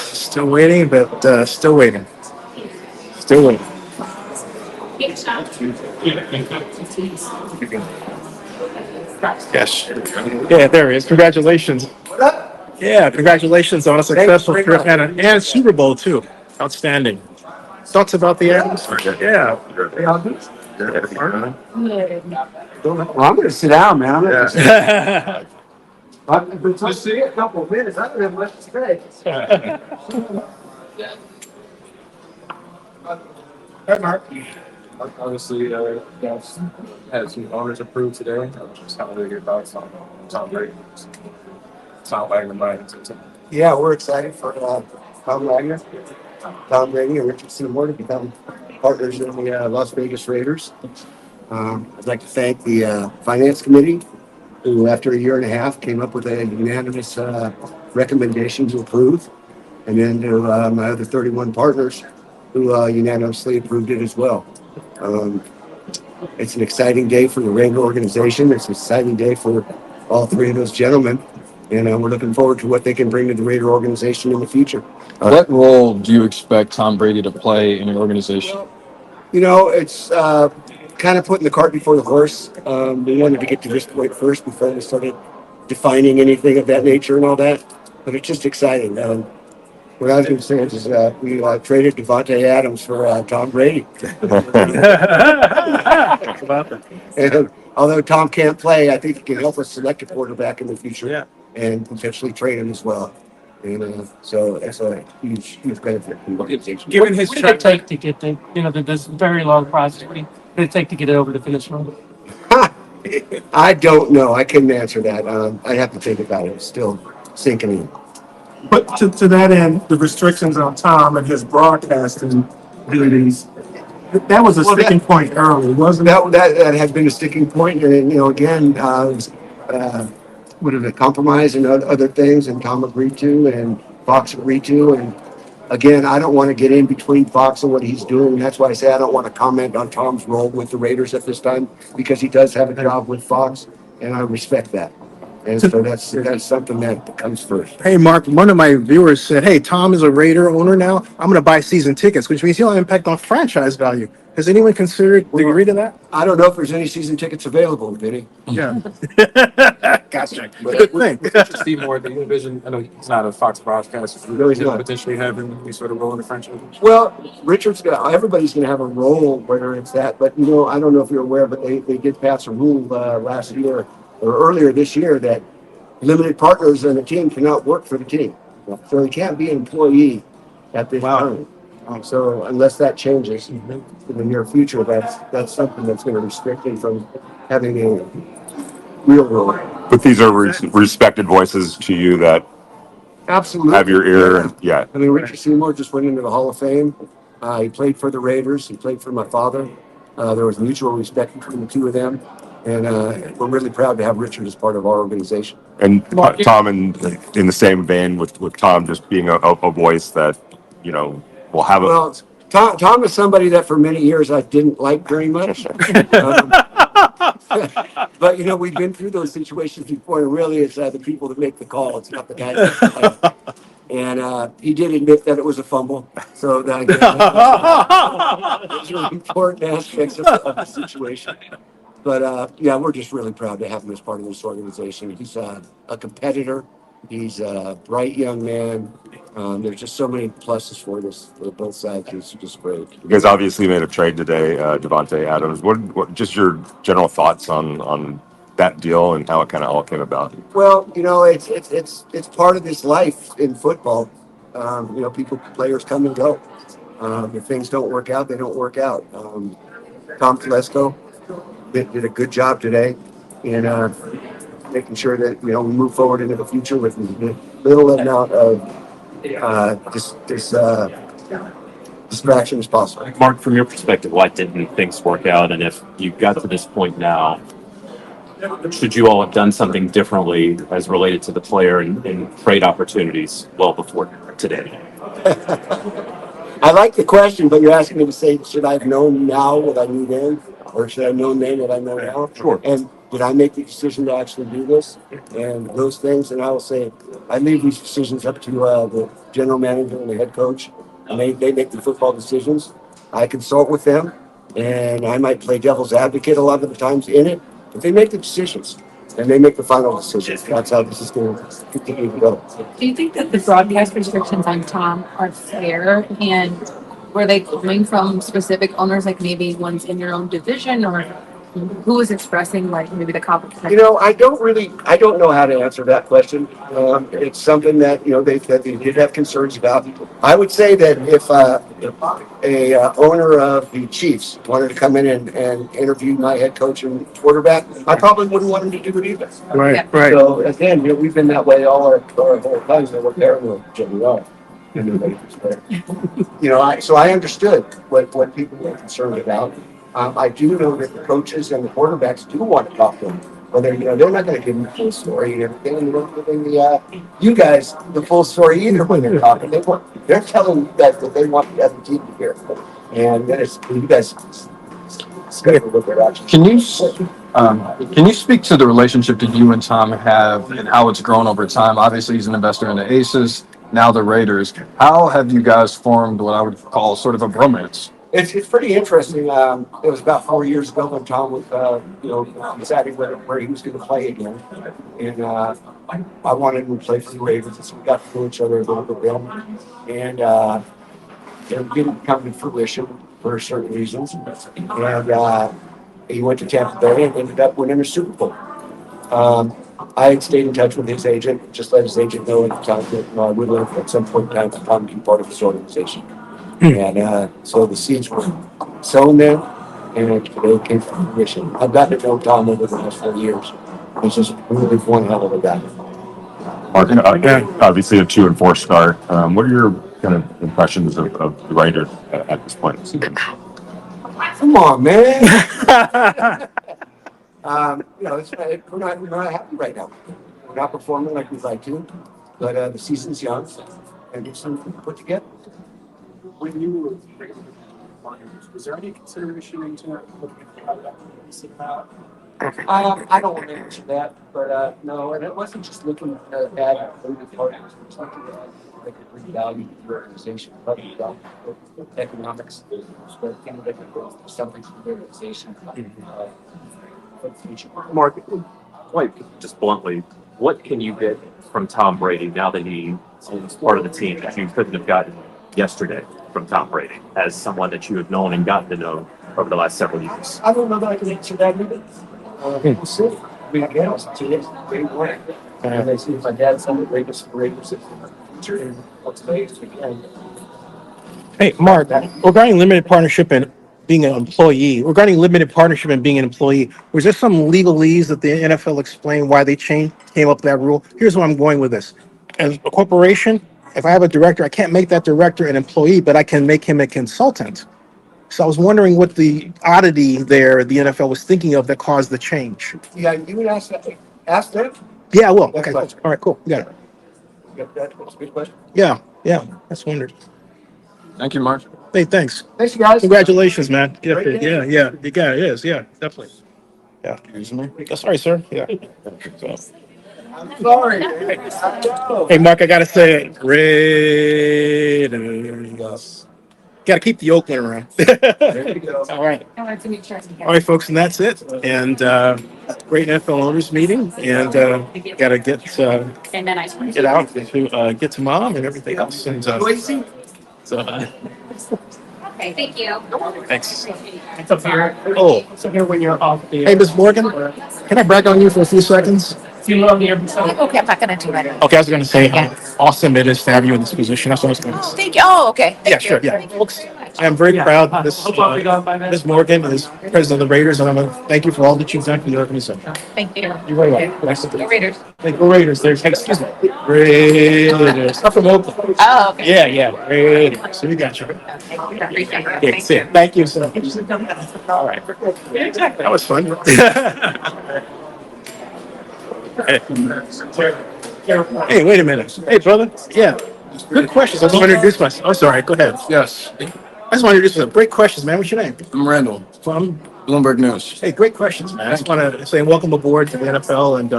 Still waiting, but still waiting. Still waiting. Yes. Yeah, there he is. Congratulations. Yeah, congratulations on a successful trip and Super Bowl too. Outstanding. Thoughts about the atmosphere? Yeah. Well, I'm going to sit down, man. I'm going to I've been to see a couple of minutes. I don't have much to say. Hey, Mark. Obviously, guys had some owners approved today. Just how they get thoughts on Tom Brady. Tom Wagner, Yeah, we're excited for Tom Wagner, Tom Brady, and Richard Seymour to become partners in the Las Vegas Raiders. I'd like to thank the Finance Committee, who, after a year and a half, came up with a unanimous recommendation to approve, and then to my other 31 partners who unanimously approved it as well. It's an exciting day for the Raider organization. It's an exciting day for all three of those gentlemen, and we're looking forward to what they can bring to the Raider organization in the future. What role do you expect Tom Brady to play in your organization? You know, it's kind of putting the cart before the horse. We wanted to get to this point first before we started defining anything of that nature and all that. But it's just exciting. What I was going to say is we traded Davante Adams for Tom Brady. And although Tom can't play, I think he can help us select a quarterback in the future and potentially trade him as well. And so that's a huge benefit. Given his track, what did it take to get this very long process? What did it take to get it over the finish line? I don't know. I couldn't answer that. I'd have to think about it. It's still sinking in. But to that end, the restrictions on Tom and his broadcasting duties, that was a sticking point early, wasn't it? That had been a sticking point. And, again, would have a compromise and other things, and Tom agreed to, and Fox agreed to. And again, I don't want to get in between Fox and what he's doing. That's why I say I don't want to comment on Tom's role with the Raiders at this time, because he does have a job with Fox, and I respect that. And so that's something that comes first. Hey, Mark, one of my viewers said, hey, Tom is a Raider owner now. I'm going to buy season tickets, which means he'll have impact on franchise value. Has anyone considered agree to that? I don't know if there's any season tickets available, Vinny. Yeah. Gotcha. Good thing. Richard Seymour, do you envision, I know he's not a Fox broadcaster, No, he's not. potentially having any sort of role in the franchise? Well, everybody's going to have a role, whether it's that. But, I don't know if you're aware, but they did pass a rule last year or earlier this year that limited partners in a team cannot work for the team. So they can't be an employee at this time. So unless that changes in the near future, that's something that's going to restrict him from having a real role. But these are respected voices to you that Absolutely have your ear. Yeah. I mean, Richard Seymour just went into the Hall of Fame. He played for the Raiders. He played for my father. There was mutual respect between the two of them. And we're really proud to have Richard as part of our organization. And Tom, in the same vein with Tom just being a voice that, will have Well, Tom is somebody that for many years I didn't like very much. But, we've been through those situations before, and really it's the people that make the call. It's not the guys that play. And he did admit that it was a fumble. So those are important aspects of the situation. But, we're just really proud to have him as part of this organization. He's a competitor. He's a bright young man. There's just so many pluses for both sides. It's just great. You guys obviously made a trade today, Davante Adams. What just your general thoughts on that deal and how it kind of all came about? Well, it's part of this life in football. Players come and go. If things don't work out, they don't work out. Tom Telesco did a good job today in making sure that we move forward into the future with little amount of distraction as possible. Mark, from your perspective, why didn't things work out? And if you got to this point now, should you all have done something differently as related to the player and trade opportunities well before today? I like the question, but you're asking me to say, should I have known now what I knew then? or should I know name that I know now? Sure. And did I make the decision to actually do this and those things? And I will say, I leave these decisions up to the general manager and the head coach, and they make the football decisions. I consult with them, and I might play devil's advocate a lot of the times in it, but they make the decisions. And they make the final decision. That's how this is going to continue to go. Do you think that the broadcast restrictions on Tom are fair? And were they coming from specific owners, like maybe ones in your own division, or who was expressing like maybe the conflict? You know, I don't know how to answer that question. It's something that, you know, they did have concerns about. I would say that if a owner of the Chiefs wanted to come in and interview my head coach and quarterback, I probably wouldn't want him to do it either. Right, Yeah. right. So again, you know, we've been that way all our whole time. So we're paranoid, we are. You know, so I understood what people were concerned about. I do know that the coaches and the quarterbacks do want to talk to them. Whether, you know, they're not going to give them the full story and everything, and they're not giving you guys the full story either when they're talking. They're telling you guys that they want the other team to hear, and then it's you guys. It's good for what they're actually. Can you speak to the relationship that you and Tom have and how it's grown over time? Obviously, he's an investor in the Aces, now the Raiders. How have you guys formed what I would call sort of a bromance? It's pretty interesting. It was about 4 years ago when Tom was, deciding where he was going to play again, and I wanted him to play for the Ravens, so we got to know each other a little bit, and it didn't come to fruition for certain reasons, and he went to Tampa Bay and ended up winning a Super Bowl. I had stayed in touch with his agent, just let his agent know at the time that I would love at some point in time to come be part of his organization. And so the seeds were sown then, and they came to fruition. I've gotten to know Tom over the last 4 years. He's just really one hell of a guy. Mark, obviously a 2-4 start. What are your kind of impressions of the Raiders at this point in the season? Come on, man. We're not happy right now. We're not performing like we'd like to, but the season's young, and it's something to put together. When you were bringing the partners, was there any consideration into looking at how that was about? I don't want to answer that, but no, and it wasn't just looking at limited partners. It was looking at they could bring value to the organization, probably about economics, but they could bring something to the organization for the future. Mark, quite just bluntly, what can you get from Tom Brady now that he is part of the team that you couldn't have gotten yesterday from Tom Brady as someone that you have known and gotten to know over the last several years? I don't know that I can answer that either. We'll see. We again, it's 2 days. Great work. And I see my dad's son, the greatest future in what's based again. Hey, Mark, regarding limited partnership and being an employee, was there some legalese that the NFL explained why they came up with that rule? Here's where I'm going with this. As a corporation, if I have a director, I can't make that director an employee, but I can make him a consultant. So I was wondering what the oddity there the NFL was thinking of that caused the change. Yeah, you would ask that. Ask them. Yeah, I will. Next Okay. question. All right, cool. You got it. That's a good question. Yeah. That's wondered. Thank you, Mark. Hey, thanks. Thanks, you guys. Congratulations, man. Yeah, Great day. yeah. You got it. It is. Yeah, definitely. Yeah. Excuse me. Sorry, sir. Yeah. I'm sorry. I know. Hey, Mark, I got to say, Raiders. Got to keep the Oakland around. There you go. All right. I wanted to make sure. All right, folks, and that's it. And great NFL owners meeting. And got to get And then I. out to get to mom and everything else. And Noisy? so, Okay, thank you. thanks. It's up here. Oh, So here when you're off the. hey, Ms. Morgan, can I brag on you for a few seconds? Do you love the episode? Okay, I'm not gonna do it. Okay, I was going to say how Yeah. awesome it is to have you in this position. That's what I was going to say. Thank you. Oh, okay. Yeah, Thank sure. you. Yeah, folks, I am very proud of this. Hope I'll be gone by then. Ms. Morgan is president of the Raiders, and I want to thank you for all that you've done for the organization. Thank you. You're very welcome. Nice to meet Go you. Raiders. Hey, go Raiders. There's, excuse me, Raiders. I'm from Oakland. Oh, okay. Yeah, Raiders. So we got you. Appreciate it. Okay, see ya. Thank you so much. All right. That was fun. Hey, wait a minute. Hey, brother. Yeah. Good questions. I just want to introduce myself. Oh, sorry. Go ahead. Yes, I just want to introduce myself. Great questions, man. What's your name? I'm Randall. From Bloomberg News. Hey, great questions, man. I just want to say welcome aboard to the NFL, and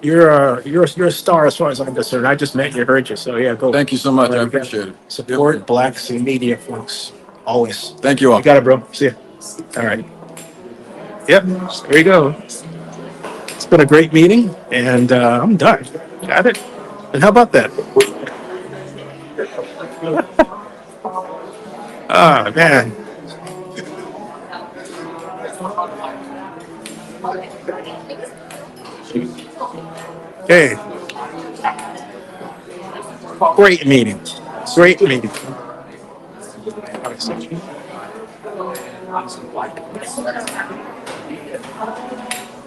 you're a star as far as I'm concerned. I just met you, heard you, so yeah, go. Thank you so much. All right, I we got appreciate it. support blacks in media, folks. Always. Thank you all. You got it, bro. See ya. All right. Yep. There you go. It's been a great meeting, and I'm done. Got it. And how about that? Ah, man. Hey, great meeting. Great meeting.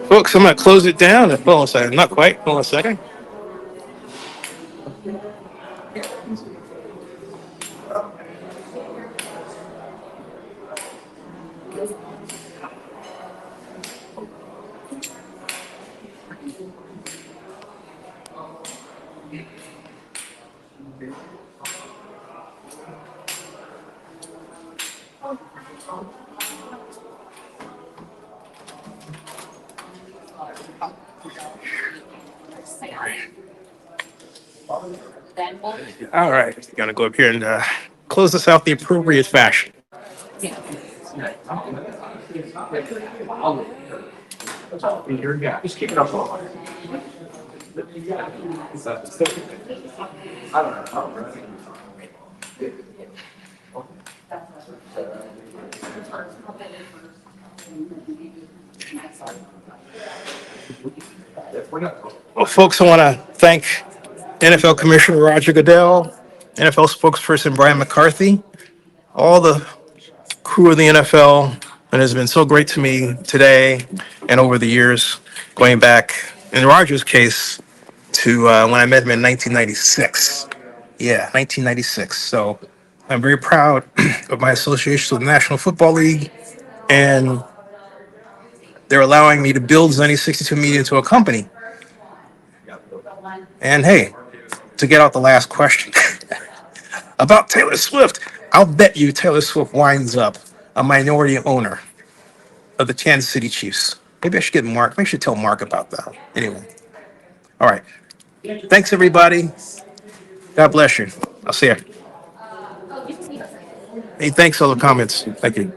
Folks, I'm gonna close it down. Hold on a second. Not quite. Hold on a second. All right. Gonna go up here and close this out the appropriate fashion. Well, folks, I want to thank NFL Commissioner Roger Goodell, NFL spokesperson Brian McCarthy, all the crew of the NFL, and has been so great to me today and over the years, going back, in Roger's case, to when I met him in 1996. Yeah, 1996. So I'm very proud of my association with the National Football League, and they're allowing me to build Zenny 62 Media into a company. And hey, to get out the last question about Taylor Swift, I'll bet you Taylor Swift winds up a minority owner of the Kansas City Chiefs. Maybe I should get Mark. Maybe I should tell Mark about that. Anyway, all right. Thanks, everybody. God bless you. I'll see you. Hey, thanks for all the comments. Thank you.